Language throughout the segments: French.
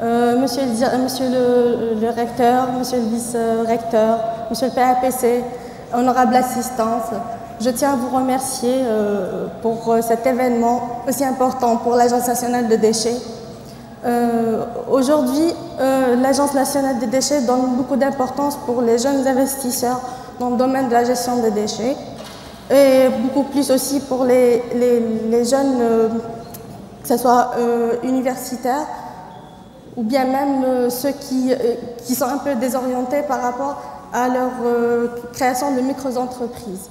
Monsieur le recteur, monsieur le vice-recteur, monsieur le PAPC, honorable assistance, je tiens à vous remercier pour cet événement aussi important pour l'Agence nationale de déchets. Aujourd'hui, l'Agence nationale des déchets donne beaucoup d'importance pour les jeunes investisseurs dans le domaine de la gestion des déchets et beaucoup plus aussi pour les jeunes, que ce soit universitaires ou bien même ceux qui sont un peu désorientés par rapport à leur création de micro-entreprises.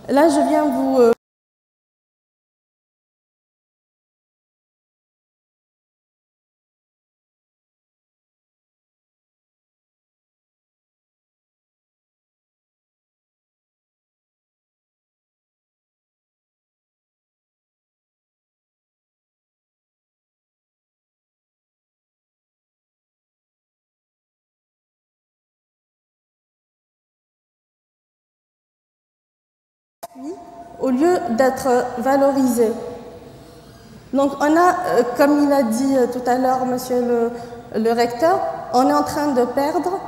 Là, je viens vous... au lieu d'être valorisé. Donc on a, comme il a dit tout à l'heure monsieur le recteur, on est en train de perdre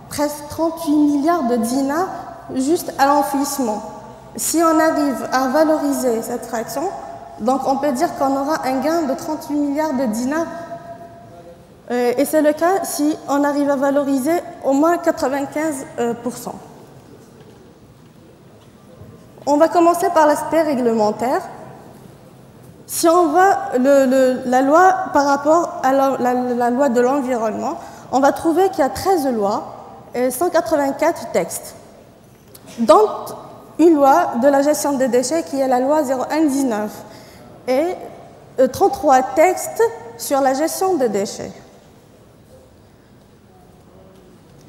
presque 38 milliards de dinars juste à l'enfouissement. Si on arrive à valoriser cette fraction, donc on peut dire qu'on aura un gain de 38 milliards de dinars. Et c'est le cas si on arrive à valoriser au moins 95%. On va commencer par l'aspect réglementaire. Si on voit la loi par rapport à la loi de l'environnement, on va trouver qu'il y a 13 lois et 184 textes, dont une loi de la gestion des déchets qui est la loi 0119 et 33 textes sur la gestion des déchets.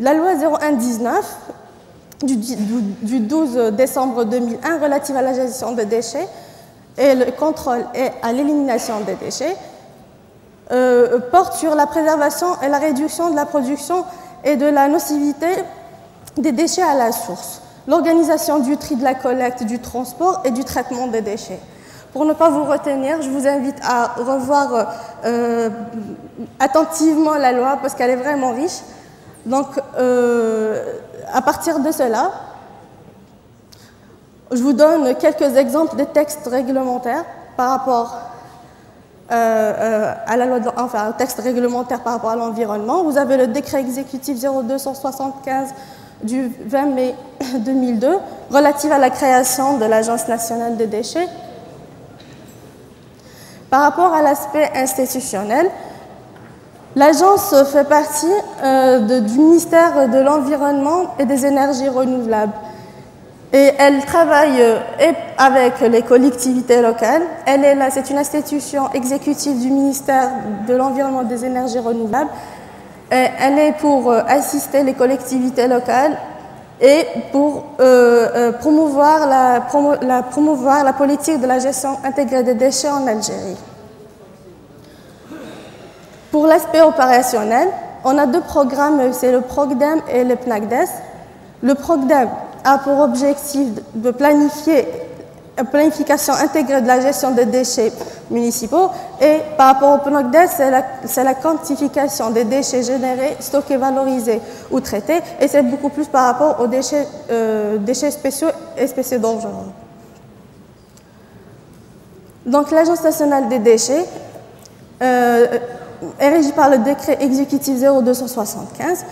La loi 0119 du 12 décembre 2001 relative à la gestion des déchets et le contrôle et à l'élimination des déchets porte sur la préservation et la réduction de la production et de la nocivité des déchets à la source, l'organisation du tri, de la collecte, du transport et du traitement des déchets. Pour ne pas vous retenir, je vous invite à revoir attentivement la loi parce qu'elle est vraiment riche. Donc, à partir de cela, je vous donne quelques exemples de textes réglementaires par rapport à la loi au texte réglementaire par rapport à l'environnement. Vous avez le décret exécutif 0275 du 20 mai 2002 relatif à la création de l'Agence nationale des déchets. Par rapport à l'aspect institutionnel, l'agence fait partie du ministère de l'Environnement et des énergies renouvelables. Et elle travaille avec les collectivités locales. C'est une institution exécutive du ministère de l'Environnement et des énergies renouvelables. Et elle est pour assister les collectivités locales et pour promouvoir la politique de la gestion intégrée des déchets en Algérie. Pour l'aspect opérationnel, on a deux programmes, c'est le PROGDEM et le PNACDES. Le PROGDEM a pour objectif de planifier une planification intégrée de la gestion des déchets municipaux et par rapport au PNACDES, c'est la quantification des déchets générés, stockés, valorisés ou traités et c'est beaucoup plus par rapport aux déchets spéciaux et spéciaux dangereux. Donc l'Agence nationale des déchets est régie par le décret exécutif 0275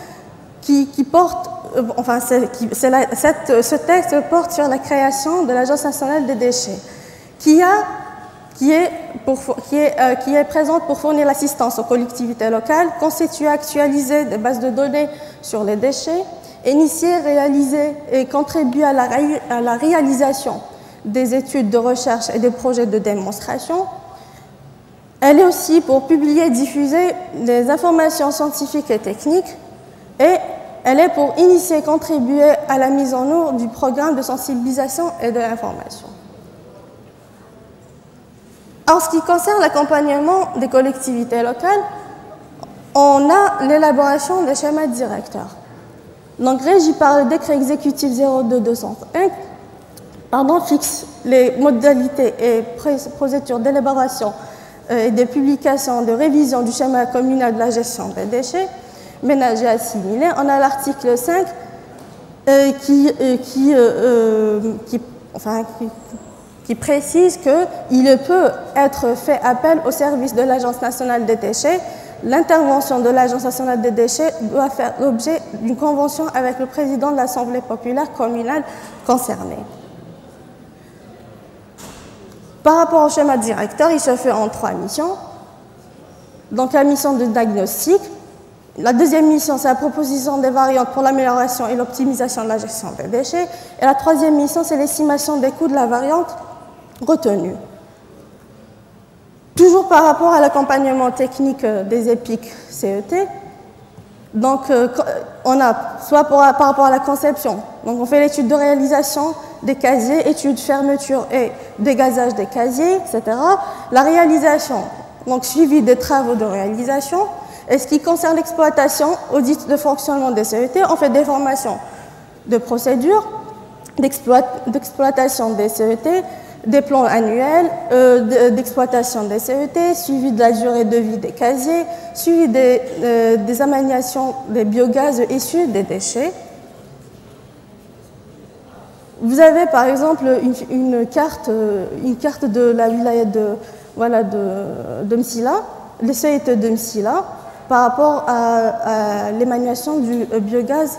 qui porte, ce texte porte sur la création de l'Agence nationale des déchets qui est présente pour fournir l'assistance aux collectivités locales, constituer, actualiser des bases de données sur les déchets, initier, réaliser et contribuer à la réalisation des études de recherche et des projets de démonstration. Elle est aussi pour publier et diffuser des informations scientifiques et techniques et elle est pour initier et contribuer à la mise en œuvre du programme de sensibilisation et de l'information. En ce qui concerne l'accompagnement des collectivités locales, on a l'élaboration des schémas directeurs. Donc, régi par le décret exécutif 02201, fixe les modalités et procédures d'élaboration et des publications de révision du schéma communal de la gestion des déchets ménagers assimilés. On a l'article 5 qui précise qu'il peut être fait appel au service de l'Agence nationale des déchets. L'intervention de l'Agence nationale des déchets doit faire l'objet d'une convention avec le président de l'Assemblée populaire communale concernée. Par rapport au schéma directeur, il se fait en 3 missions. Donc la mission de diagnostic. La deuxième mission, c'est la proposition des variantes pour l'amélioration et l'optimisation de la gestion des déchets. Et la troisième mission, c'est l'estimation des coûts de la variante retenue. Toujours par rapport à l'accompagnement technique des EPIC CET, donc on a soit par rapport à la conception, donc on fait l'étude de réalisation des casiers, étude fermeture et dégazage des casiers, etc. La réalisation, donc suivi des travaux de réalisation. Et ce qui concerne l'exploitation, audit de fonctionnement des CET, on fait des formations de procédure, d'exploitation des CET, des plans annuels d'exploitation des CET, suivi de la durée de vie des casiers, suivi des amaniations des biogaz issus des déchets. Vous avez par exemple une carte de la wilaya de Msila, les CET de Msila, par rapport à l'émanuation du biogaz.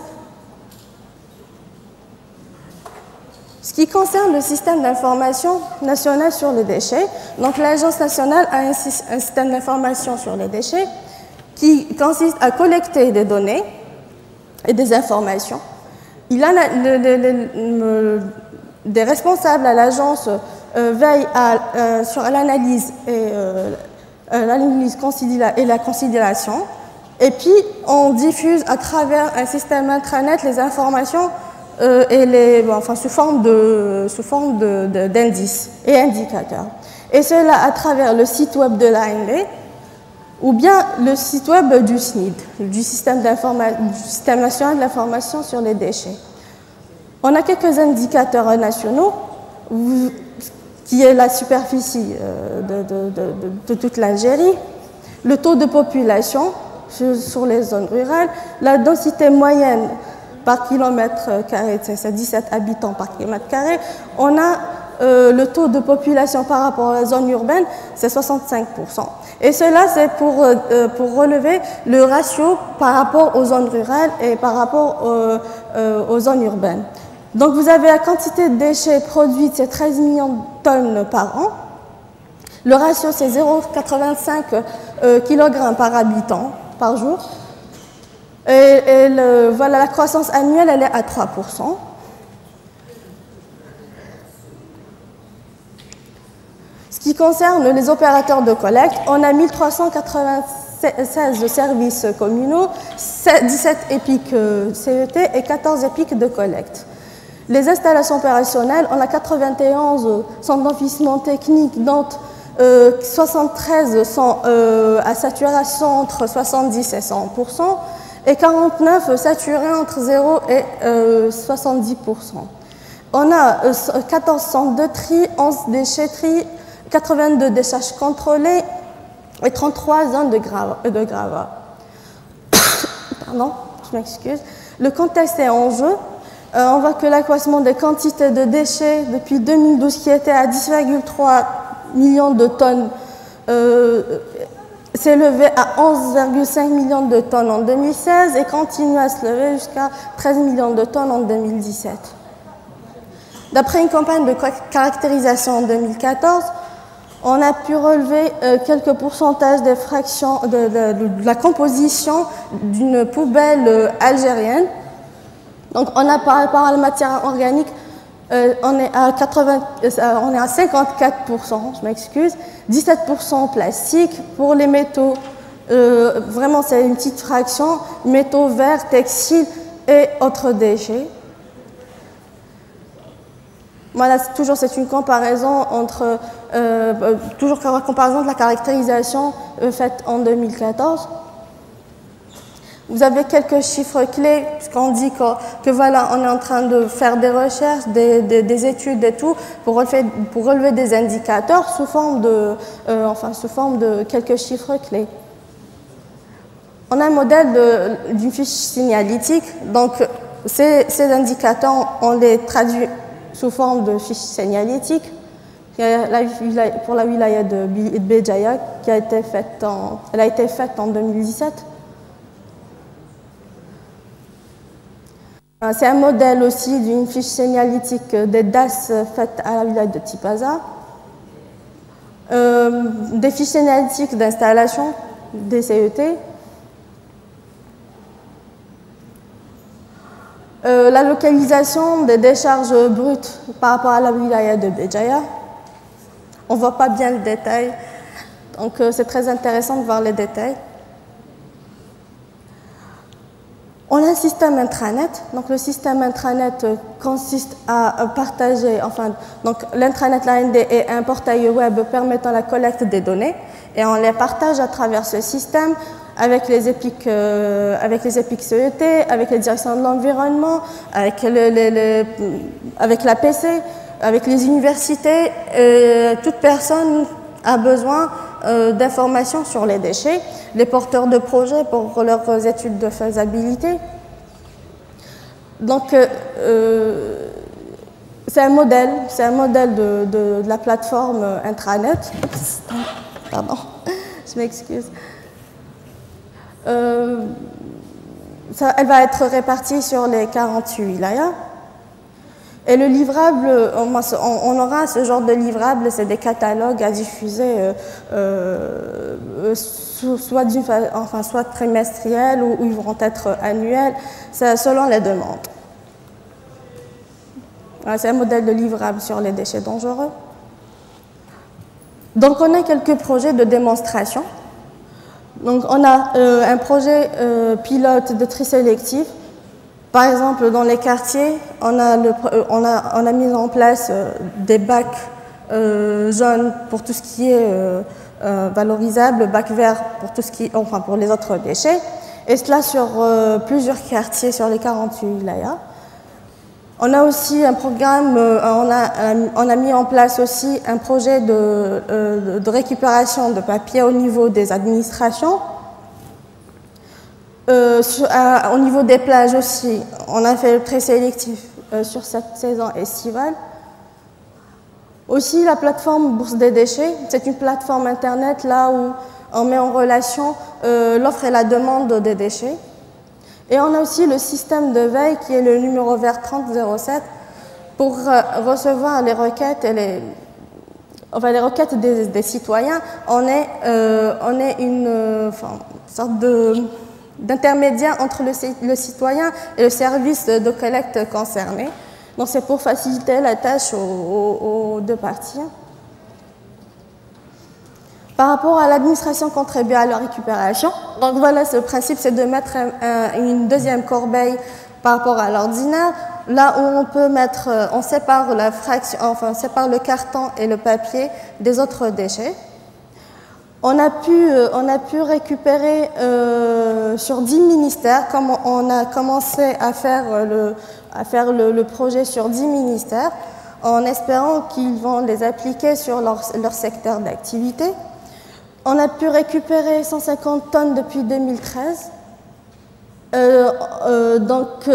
Ce qui concerne le système d'information national sur les déchets, donc l'Agence nationale a un système d'information sur les déchets qui consiste à collecter des données et des informations. Il a des responsables à l'agence veillent sur l'analyse et la conciliation. Et puis, on diffuse à travers un système intranet les informations sous forme d'indices et indicateurs. Et cela à travers le site web de l'ANV ou bien le site web du SNID, du système national d'information sur les déchets. On a quelques indicateurs nationaux, qui est la superficie de toute l'Algérie, le taux de population sur les zones rurales, la densité moyenne par kilomètre carré, c'est 17 habitants par kilomètre carré. On a le taux de population par rapport aux zones urbaines, c'est 65%. Et cela, c'est pour relever le ratio par rapport aux zones rurales et par rapport aux zones urbaines. Donc vous avez la quantité de déchets produits, c'est 13 millions de tonnes par an. Le ratio, c'est 0,85 kg par habitant par jour. Et voilà, la croissance annuelle, elle est à 3%. Ce qui concerne les opérateurs de collecte, on a 1396 services communaux, 17 EPIC CET et 14 EPIC de collecte. Les installations opérationnelles, on a 91 centres d'enfouissement technique, dont 73 sont à saturation entre 70 et 100%, et 49 saturés entre 0 et 70%. On a 14 centres de tri, 11 déchetteries, 82 décharges contrôlées et 33 zones de gravat. Pardon, je m'excuse. Le contexte est en jeu. On voit que l'accroissement des quantités de déchets depuis 2012, qui était à 10,3 millions de tonnes, s'est élevé à 11,5 millions de tonnes en 2016 et continue à se lever jusqu'à 13 millions de tonnes en 2017. D'après une campagne de caractérisation en 2014, on a pu relever quelques pourcentages des fractions de la composition d'une poubelle algérienne. Donc on a par rapport à la matière organique, on est à 54%, je m'excuse, 17% plastique. Pour les métaux, vraiment c'est une petite fraction, métaux verts, textiles et autres déchets. Voilà, toujours c'est une comparaison entre, toujours une comparaison de la caractérisation faite en 2014. Vous avez quelques chiffres clés, puisqu'on dit que voilà, on est en train de faire des recherches, des études et tout, pour relever des indicateurs sous forme sous forme de quelques chiffres clés. On a un modèle d'une fiche signalétique, donc ces indicateurs, on les traduit sous forme de fiche signalétique. Pour la wilaya de Béjaïa, elle a été faite en 2017. C'est un modèle aussi d'une fiche signalétique des DAS faite à la wilaya de Tipaza. Des fiches signalétiques d'installation, des CET. La localisation des décharges brutes par rapport à la wilaya de Béjaïa. On ne voit pas bien le détail, donc c'est très intéressant de voir les détails. On a un système intranet. Donc le système intranet consiste à partager, donc l'intranet l'AND est un portail web permettant la collecte des données et on les partage à travers ce système avec les EPIC CET, avec les directions de l'environnement, avec l'APC, avec les universités. Toute personne a besoin d'informations sur les déchets, les porteurs de projets pour leurs études de faisabilité. Donc, c'est un modèle de la plateforme intranet. Pardon, je m'excuse. Elle va être répartie sur les 48 wilayas. Et le livrable, on aura ce genre de livrable, c'est des catalogues à diffuser soit trimestriels ou ils vont être annuels, selon les demandes. C'est un modèle de livrable sur les déchets dangereux. Donc on a quelques projets de démonstration. Donc on a un projet pilote de tri sélectif. Par exemple, dans les quartiers, on a mis en place des bacs jaunes pour tout ce qui est valorisable, bacs verts pour tout ce qui, pour les autres déchets, et cela sur plusieurs quartiers sur les 48 wilayas. On a aussi un programme, on a mis en place aussi un projet de récupération de papier au niveau des administrations. Au niveau des plages aussi, on a fait le tri sélectif sur cette saison estivale. Aussi la plateforme Bourse des déchets, c'est une plateforme internet là où on met en relation l'offre et la demande des déchets. Et on a aussi le système de veille qui est le numéro vert 3007 pour recevoir les requêtes et les requêtes des citoyens. On est une sorte d'intermédiaire entre le citoyen et le service de collecte concerné. Donc c'est pour faciliter la tâche aux deux parties. Par rapport à l'administration contribue à la récupération. Donc voilà, ce principe, c'est de mettre une deuxième corbeille par rapport à l'ordinaire, là où on peut mettre, on sépare la fraction, on sépare le carton et le papier des autres déchets. On a pu récupérer sur 10 ministères, comme on a commencé à faire le projet sur 10 ministères, en espérant qu'ils vont les appliquer sur leur secteur d'activité. On a pu récupérer 150 tonnes depuis 2013. Donc,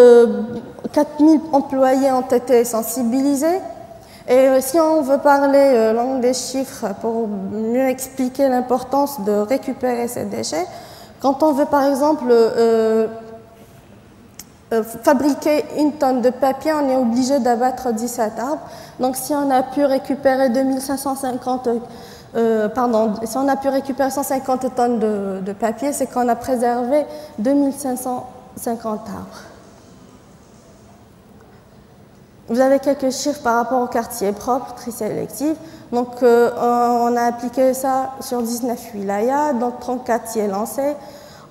4000 employés ont été sensibilisés. Et si on veut parler langue des chiffres pour mieux expliquer l'importance de récupérer ces déchets, quand on veut par exemple fabriquer une tonne de papier, on est obligé d'abattre 17 arbres. Donc si on a pu récupérer si on a pu récupérer 150 tonnes de papier, c'est qu'on a préservé 2550 arbres. Vous avez quelques chiffres par rapport au quartier propre, tri sélectif. Donc, on a appliqué ça sur 19 wilayas, donc 30 quartiers lancés,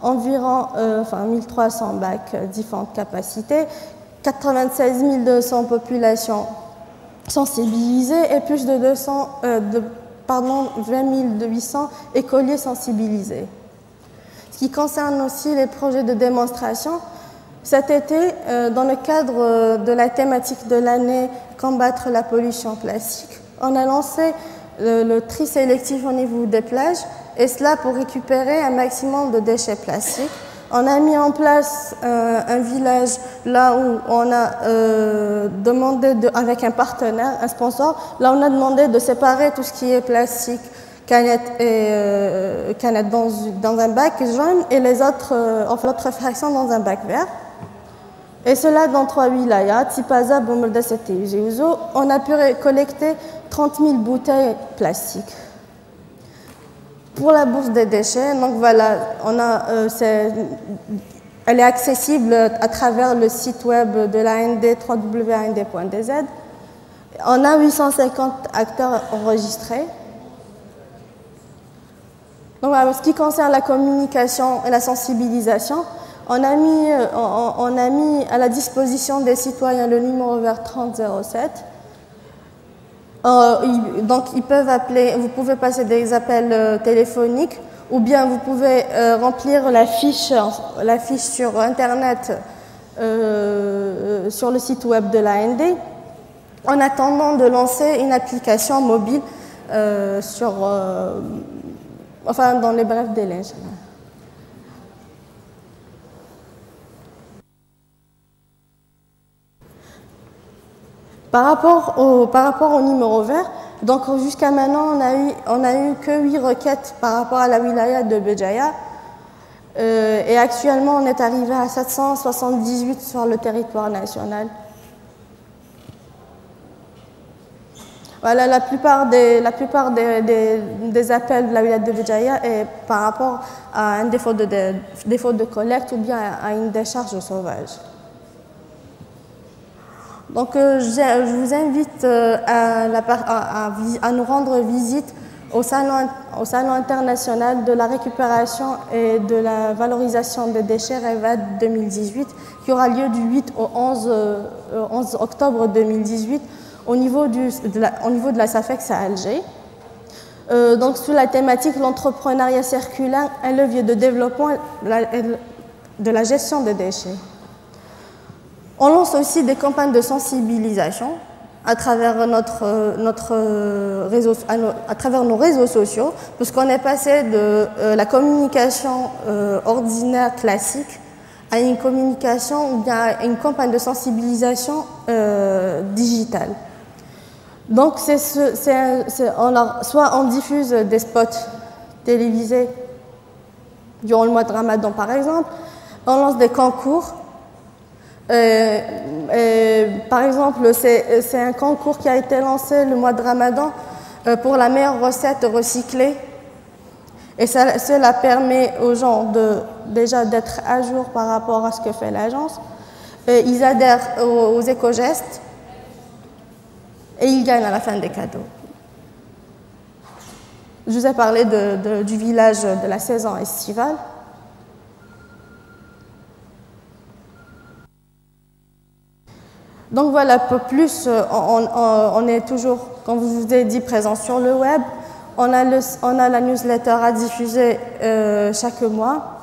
environ 1300 bacs, différentes capacités, 96 200 populations sensibilisées et plus de 20 800 écoliers sensibilisés. Ce qui concerne aussi les projets de démonstration, cet été, dans le cadre de la thématique de l'année « Combattre la pollution plastique », on a lancé le tri sélectif au niveau des plages, et cela pour récupérer un maximum de déchets plastiques. On a mis en place un village là où on a demandé, avec un partenaire, un sponsor, là on a demandé de séparer tout ce qui est plastique, canettes dans un bac jaune et les autres, l'autre fraction dans un bac vert. Et cela dans 3 wilayas, Tipaza, Boumrdas et Tiouzo. On a pu collecter 30 000 bouteilles plastiques. Pour la bourse des déchets, donc voilà, elle est accessible à travers le site web de l'AND, www.and.dz. On a 850 acteurs enregistrés. Donc voilà, en ce qui concerne la communication et la sensibilisation, on a mis à la disposition des citoyens le numéro vert 3007. Donc ils peuvent appeler, vous pouvez passer des appels téléphoniques ou bien vous pouvez remplir la fiche sur Internet sur le site web de l'AND en attendant de lancer une application mobile dans les brefs délais. Par rapport au numéro vert, donc jusqu'à maintenant, on a eu que 8 requêtes par rapport à la wilaya de Béjaïa. Et actuellement, on est arrivé à 778 sur le territoire national. Voilà, la plupart des appels de la wilaya de Béjaïa est par rapport à un défaut de collecte ou bien à une décharge sauvage. Donc, je vous invite à nous rendre visite au Salon international de la récupération et de la valorisation des déchets REVAD 2018, qui aura lieu du 8 au 11 octobre 2018 au niveau de la SAFEX à Alger. Donc, sous la thématique « L'entrepreneuriat circulaire, un levier de développement de la gestion des déchets ». On lance aussi des campagnes de sensibilisation à travers nos réseaux sociaux, puisqu'on est passé de la communication ordinaire classique à une communication ou bien à une campagne de sensibilisation digitale. Donc, soit on diffuse des spots télévisés durant le mois de Ramadan, par exemple, on lance des concours. Par exemple, c'est un concours qui a été lancé le mois de Ramadan pour la meilleure recette recyclée. Et cela permet aux gens déjà d'être à jour par rapport à ce que fait l'agence. Ils adhèrent aux éco-gestes et ils gagnent à la fin des cadeaux. Je vous ai parlé du village de la saison estivale. Donc voilà, plus on est toujours, comme je vous ai dit, présent sur le web. On a la newsletter à diffuser chaque mois,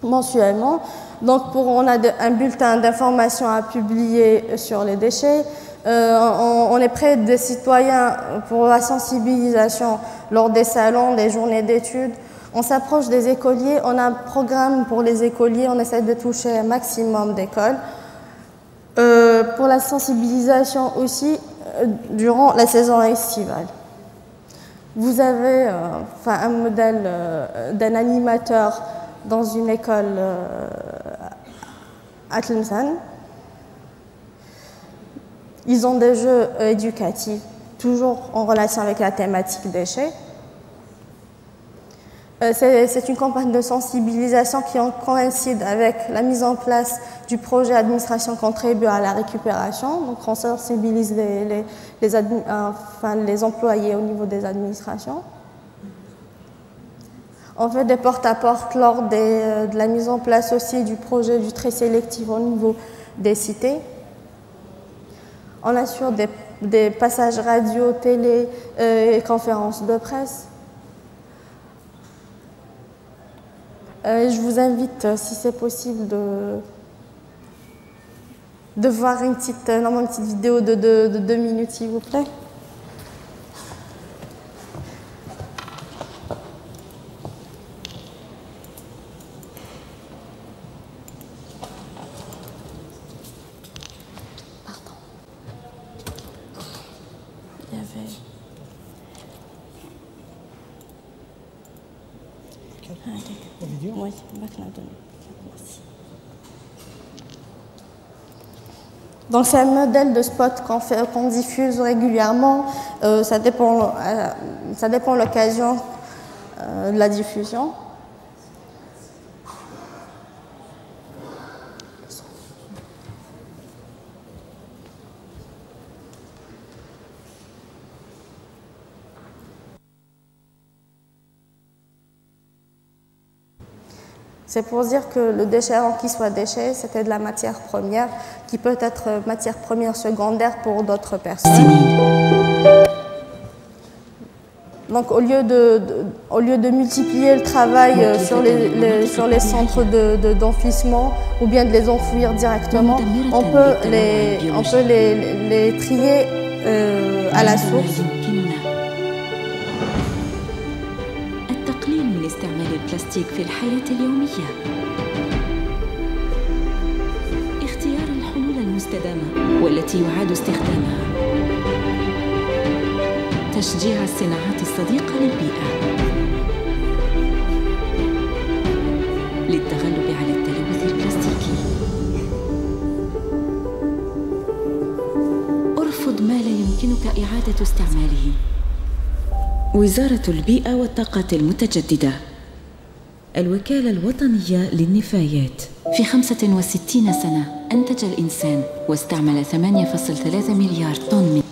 mensuellement. Donc on a un bulletin d'information à publier sur les déchets. On est près des citoyens pour la sensibilisation lors des salons, des journées d'études. On s'approche des écoliers. On a un programme pour les écoliers. On essaie de toucher un maximum d'écoles. Pour la sensibilisation aussi durant la saison estivale. Vous avez un modèle d'un animateur dans une école à Tlemcen. Ils ont des jeux éducatifs, toujours en relation avec la thématique déchets. C'est une campagne de sensibilisation qui coïncide avec la mise en place du projet Administration contribue à la récupération. Donc, on sensibilise les employés au niveau des administrations. On fait des porte-à-porte lors de la mise en place aussi du projet du tri sélectif au niveau des cités. On assure des passages radio, télé et conférences de presse. Je vous invite, si c'est possible, de voir une petite vidéo de 2 minutes, s'il vous plaît. Pardon. Il y avait... La vidéo? Oui, merci. Donc c'est un modèle de spot qu'on diffuse régulièrement. Ça dépend l'occasion de la diffusion. C'est pour dire que le déchet, avant qu'il soit déchet, c'était de la matière première, qui peut être matière première secondaire pour d'autres personnes. Donc au lieu de multiplier le travail sur les centres d'enfouissement ou bien de les enfouir directement, on peut les trier à la source. استعمال البلاستيك في الحياة اليومية. اختيار الحلول المستدامة والتي يعاد استخدامها. تشجيع الصناعات الصديقة للبيئة. للتغلب على التلوث البلاستيكي. ارفض ما لا يمكنك إعادة استعماله. وزارة البيئة والطاقات المتجددة. الوكالة الوطنية للنفايات. في 65 سنة أنتج الإنسان واستعمل 8.3 مليار طن من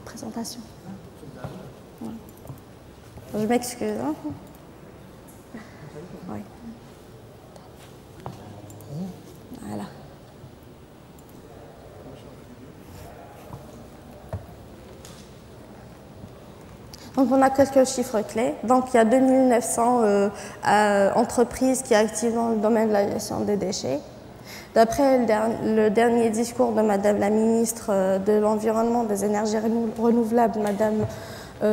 présentation. Je m'excuse. Hein? Oui. Voilà. Donc on a quelques chiffres clés. Donc il y a 2900 entreprises qui activent dans le domaine de la gestion des déchets. D'après le dernier discours de Madame la ministre de l'Environnement, des Énergies renouvelables, Madame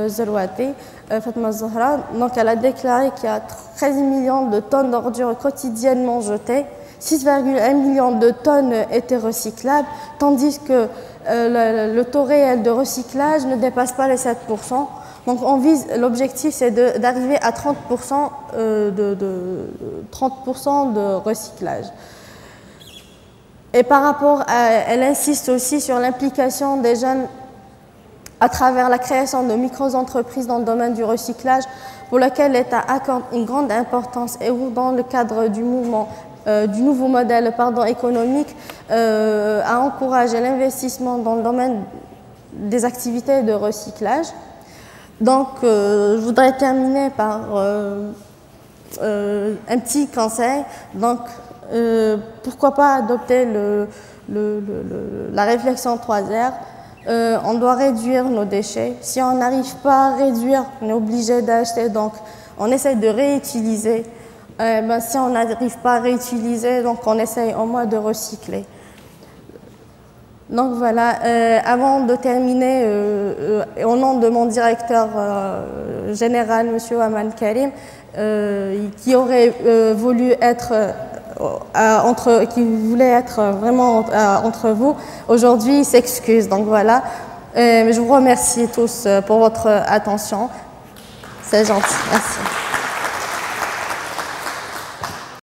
Zerouati, Fatma Zahra, donc elle a déclaré qu'il y a 13 millions de tonnes d'ordures quotidiennement jetées, 6,1 millions de tonnes étaient recyclables, tandis que le taux réel de recyclage ne dépasse pas les 7%. Donc on vise, l'objectif c'est d'arriver à 30% de recyclage. Et par rapport à, elle insiste aussi sur l'implication des jeunes à travers la création de micro-entreprises dans le domaine du recyclage, pour lequel l'État accorde une grande importance et où dans le cadre du mouvement du nouveau modèle économique a encouragé l'investissement dans le domaine des activités de recyclage. Donc, je voudrais terminer par un petit conseil. Donc, pourquoi pas adopter la réflexion 3R. On doit réduire nos déchets. Si on n'arrive pas à réduire, on est obligé d'acheter. Donc, on essaie de réutiliser. Si on n'arrive pas à réutiliser, donc on essaie au moins de recycler. Donc voilà, avant de terminer, au nom de mon directeur général, M. Aman Karim, qui aurait voulu être qui voulait être vraiment entre vous, aujourd'hui il s'excuse. Donc voilà, je vous remercie tous pour votre attention. C'est gentil, merci.